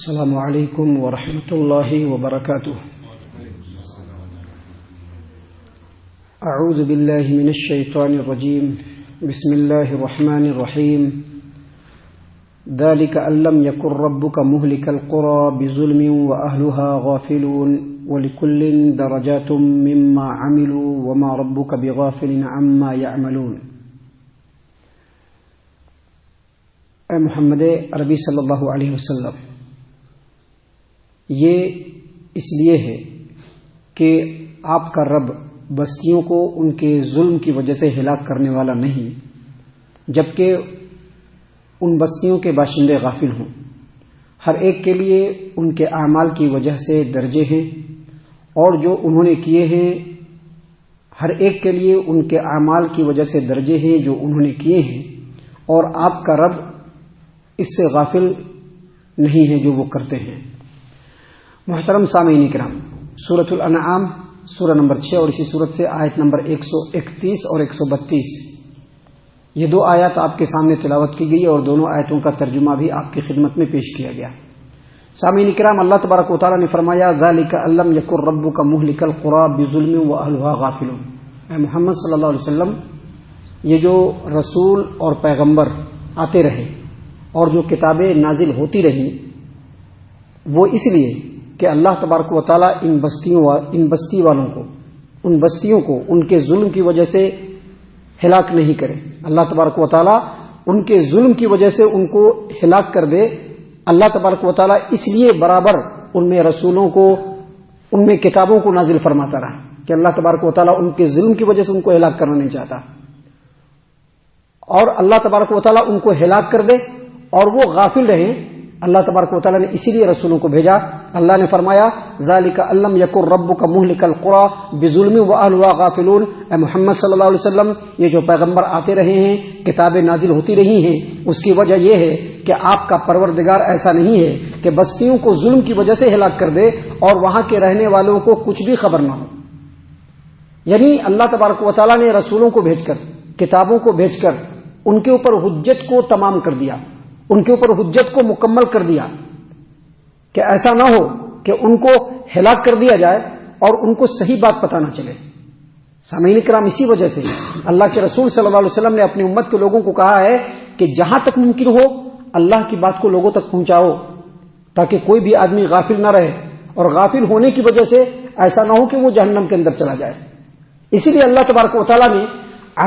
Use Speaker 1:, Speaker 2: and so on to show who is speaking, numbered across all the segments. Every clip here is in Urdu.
Speaker 1: السلام علیکم ورحمۃ اللہ وبرکاتہ۔ اعوذ باللہ من الشیطان الرجیم، بسم اللہ الرحمن الرحیم۔ ذلك ان لم يكن ربك مهلك القرى بظلم واهلها غافلون ولكل درجات مما عملوا وما ربك بغافل عما يعملون۔ اے محمد عربی صلی اللہ علیہ وسلم، یہ اس لیے ہے کہ آپ کا رب بستیوں کو ان کے ظلم کی وجہ سے ہلاک کرنے والا نہیں، جبکہ ان بستیوں کے باشندے غافل ہوں۔ ہر ایک کے لیے ان کے اعمال کی وجہ سے درجے ہیں، اور جو انہوں نے کیے ہیں ہر ایک کے لیے ان کے اعمال کی وجہ سے درجے ہیں جو انہوں نے کیے ہیں، اور آپ کا رب اس سے غافل نہیں ہے جو وہ کرتے ہیں۔ محترم سامعین کرام، سورۃ الانعام سورہ نمبر 6 اور اسی سورت سے آیت نمبر 131 اور 132، یہ دو آیات آپ کے سامنے تلاوت کی گئی اور دونوں آیتوں کا ترجمہ بھی آپ کی خدمت میں پیش کیا گیا۔ سامعین کرام، اللہ تبارک و تعالی نے فرمایا ذالک ان لم یکن ربک مہلک القری بظلم واہلها غافلون۔ اے محمد صلی اللہ علیہ وسلم، یہ جو رسول اور پیغمبر آتے رہے اور جو کتابیں نازل ہوتی رہیں، وہ اس لیے کہ اللہ تبارک و تعالیٰ ان بستی والوں کو، ان بستیوں کو ان کے ظلم کی وجہ سے ہلاک نہیں کرے۔ اللہ تبارک و تعالیٰ ان کے ظلم کی وجہ سے ان کو ہلاک کر دے۔ اللہ تبارک و تعالیٰ اس لیے برابر ان میں رسولوں کو، ان میں کتابوں کو نازل فرماتا رہا کہ اللہ تبارک و تعالیٰ ان کے ظلم کی وجہ سے ان کو ہلاک کرنا نہیں چاہتا، اور اللہ تبارک و تعالیٰ ان کو ہلاک کر دے اور وہ غافل رہیں۔ اللہ تبارک و تعالیٰ نے اسی لیے رسولوں کو بھیجا۔ اللہ نے فرمایا ذالک ان لم یکن ربک مہلک القری بظلم واہلها غافلون۔ اے محمد صلی اللہ علیہ وسلم، یہ جو پیغمبر آتے رہے ہیں، کتابیں نازل ہوتی رہی ہیں، اس کی وجہ یہ ہے کہ آپ کا پروردگار ایسا نہیں ہے کہ بستیوں کو ظلم کی وجہ سے ہلاک کر دے اور وہاں کے رہنے والوں کو کچھ بھی خبر نہ ہو۔ یعنی اللہ تبارک و تعالیٰ نے رسولوں کو بھیج کر، کتابوں کو بھیج کر ان کے اوپر حجت کو تمام کر دیا، ان کے اوپر حجت کو مکمل کر دیا کہ ایسا نہ ہو کہ ان کو ہلاک کر دیا جائے اور ان کو صحیح بات پتہ نہ چلے۔ سامعین کرام، اسی وجہ سے اللہ کے رسول صلی اللہ علیہ وسلم نے اپنی امت کے لوگوں کو کہا ہے کہ جہاں تک ممکن ہو اللہ کی بات کو لوگوں تک پہنچاؤ، تاکہ کوئی بھی آدمی غافل نہ رہے، اور غافل ہونے کی وجہ سے ایسا نہ ہو کہ وہ جہنم کے اندر چلا جائے۔ اسی لیے اللہ تبارک و تعالیٰ نے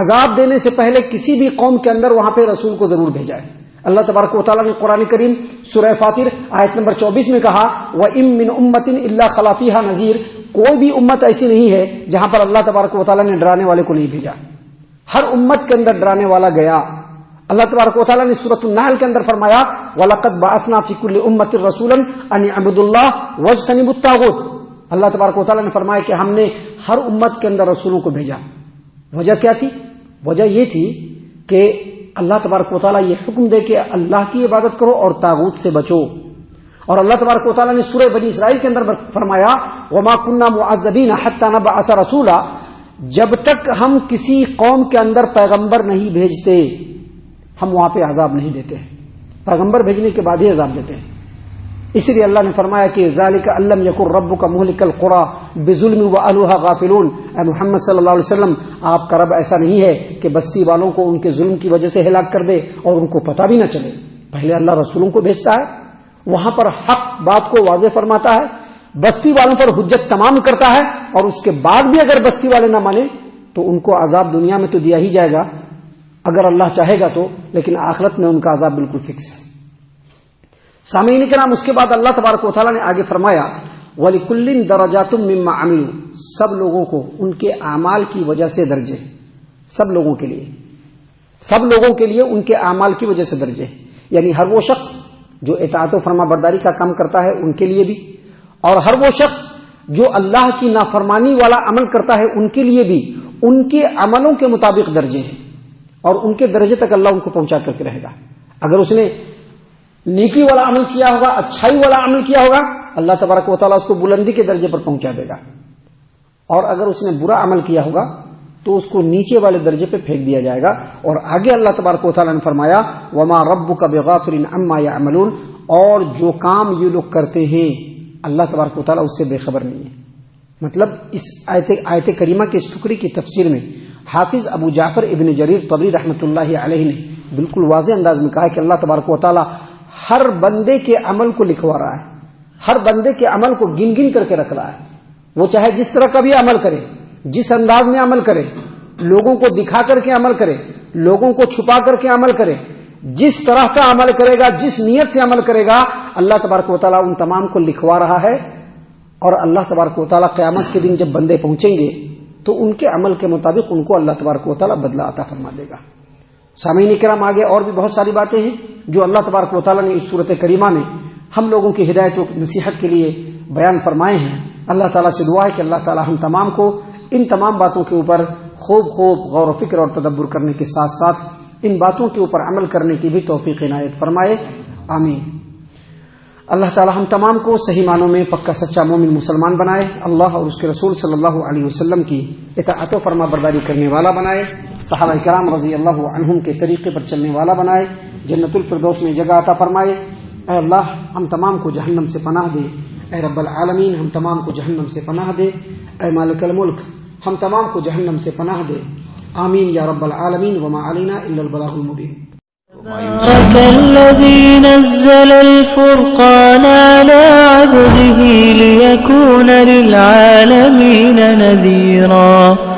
Speaker 1: عذاب دینے سے پہلے کسی بھی قوم کے اندر وہاں پہ رسول کو ضرور بھیجا ہے۔ اللہ تبارک و تعالیٰ نے قرآن کریم سورہ فاطر آیت نمبر 24 میں کہا وَإِن مِّنْ أُمَّةٍ إِلَّا خَلَا فِيهَا نَذِيرٌ۔ کوئی بھی امت ایسی نہیں ہے جہاں پر اللہ تبارک و تعالیٰ نے ڈرانے والے کو نہیں بھیجا، ہر امت کے اندر ڈرانے والا گیا۔ اللہ تبارک و تعالیٰ نے سورۃ النحل کے اندر فرمایا وَلَقَدْ بَعَثْنَا فِي كُلِّ أُمَّةٍ رَسُولًا أَنِ اعْبُدُوا اللَّهَ وَاجْتَنِبُوا الطَّاغُوتَ۔ اللہ تبارک و تعالیٰ نے فرمایا کہ ہم نے ہر امت کے اندر رسولوں کو بھیجا۔ وجہ کیا تھی؟ وجہ یہ تھی کہ اللہ تبارک و تعالیٰ یہ حکم دے کہ اللہ کی عبادت کرو اور طاغوت سے بچو۔ اور اللہ تبارک و تعالیٰ نے سورہ بنی اسرائیل کے اندر فرمایا وَمَا كُنَّا مُعَذَّبِينَ حَتَّى نَبْعَثَ رَسُولًا۔ جب تک ہم کسی قوم کے اندر پیغمبر نہیں بھیجتے، ہم وہاں پہ عذاب نہیں دیتے ہیں، پیغمبر بھیجنے کے بعد ہی عذاب دیتے ہیں۔ اس لیے اللہ نے فرمایا کہ ذالک ان لم یکن ربک مہلک القری بظلم واہلها غافلون۔ اے محمد صلی اللہ علیہ وسلم، آپ کا رب ایسا نہیں ہے کہ بستی والوں کو ان کے ظلم کی وجہ سے ہلاک کر دے اور ان کو پتہ بھی نہ چلے۔ پہلے اللہ رسولوں کو بھیجتا ہے، وہاں پر حق بات کو واضح فرماتا ہے، بستی والوں پر حجت تمام کرتا ہے، اور اس کے بعد بھی اگر بستی والے نہ مانے تو ان کو عذاب دنیا میں تو دیا ہی جائے گا اگر اللہ چاہے گا تو، لیکن آخرت میں ان کا عذاب بالکل فکس ہے۔ سامعین کرام، اس کے بعد اللہ تبارک و تعالیٰ نے آگے فرمایا وَلِكُلٍّ دَرَجَاتٌ مِّمَّا عَمِلُوا۔ سب لوگوں کو ان کے اعمال کی وجہ سے درجے، سب لوگوں کے لیے، سب لوگوں کے لیے ان کے اعمال کی وجہ سے درجے، یعنی ہر وہ شخص جو اطاعت و فرما برداری کا کام کرتا ہے ان کے لیے بھی، اور ہر وہ شخص جو اللہ کی نافرمانی والا عمل کرتا ہے ان کے لیے بھی ان کے عملوں کے مطابق درجے ہیں، اور ان کے درجے تک اللہ ان کو پہنچا کر کے رہے گا۔ اگر اس نے نیکی والا عمل کیا ہوگا، اچھائی والا عمل کیا ہوگا، اللہ تبارک و تعالیٰ اس کو بلندی کے درجے پر پہنچا دے گا، اور اگر اس نے برا عمل کیا ہوگا تو اس کو نیچے والے درجے پہ پھینک دیا جائے گا۔ اور آگے اللہ تبارک و تعالیٰ نے فرمایا وَمَا رَبُّكَ بِغَافِلٍ عَمَّا يَعْمَلُونَ۔ اور جو کام یہ لوگ کرتے ہیں اللہ تبارک و تعالیٰ اس سے بے خبر نہیں ہے. مطلب اس آیت کریمہ کے اس ٹکڑے کی تفسیر میں حافظ ابو جعفر ابن جریر طبری رحمۃ اللہ علیہ نے بالکل واضح انداز میں کہا کہ اللہ تبارک و تعالیٰ ہر بندے کے عمل کو لکھوا رہا ہے، ہر بندے کے عمل کو گن گن کر کے رکھ رہا ہے. وہ چاہے جس طرح کا بھی عمل کرے، جس انداز میں عمل کرے، لوگوں کو دکھا کر کے عمل کرے، لوگوں کو چھپا کر کے عمل کرے، جس طرح کا عمل کرے گا، جس نیت سے عمل کرے گا، اللہ تبارک و تعالیٰ ان تمام کو لکھوا رہا ہے. اور اللہ تبارک و تعالیٰ قیامت کے دن جب بندے پہنچیں گے تو ان کے عمل کے مطابق ان کو اللہ تبارک و تعالیٰ بدلہ عطا فرما دے گا. سامعین کرام، آگے اور بھی بہت ساری باتیں ہیں جو اللہ تبارک و تعالیٰ نے اس صورت کریمہ میں ہم لوگوں کی ہدایت و نصیحت کے لیے بیان فرمائے ہیں. اللہ تعالیٰ سے دعا ہے کہ اللہ تعالیٰ ہم تمام کو ان تمام باتوں کے اوپر خوب غور و فکر اور تدبر کرنے کے ساتھ ساتھ ان باتوں کے اوپر عمل کرنے کی بھی توفیق عنایت فرمائے. آمین. اللہ تعالی ہم تمام کو صحیح معنوں میں پکا سچا مومن مسلمان بنائے، اللہ اور اس کے رسول صلی اللہ علیہ وسلم کی اطاعت و فرما برداری کرنے والا بنائے، صحابہ کرام رضی اللہ عنہم کے طریقے پر چلنے والا بنائے، جنت الفردوس میں جگہ عطا فرمائے. اے اللہ ہم تمام کو جہنم سے پناہ دے، اے رب العالمین ہم تمام کو جہنم سے پناہ دے، اے مالک الملک ہم تمام کو جہنم سے پناہ دے. آمین یا رب العالمین. وما علینا الا البلاغ المبین.
Speaker 2: الذي نزل الفرقان على عبده ليكون للعالمين نذيرا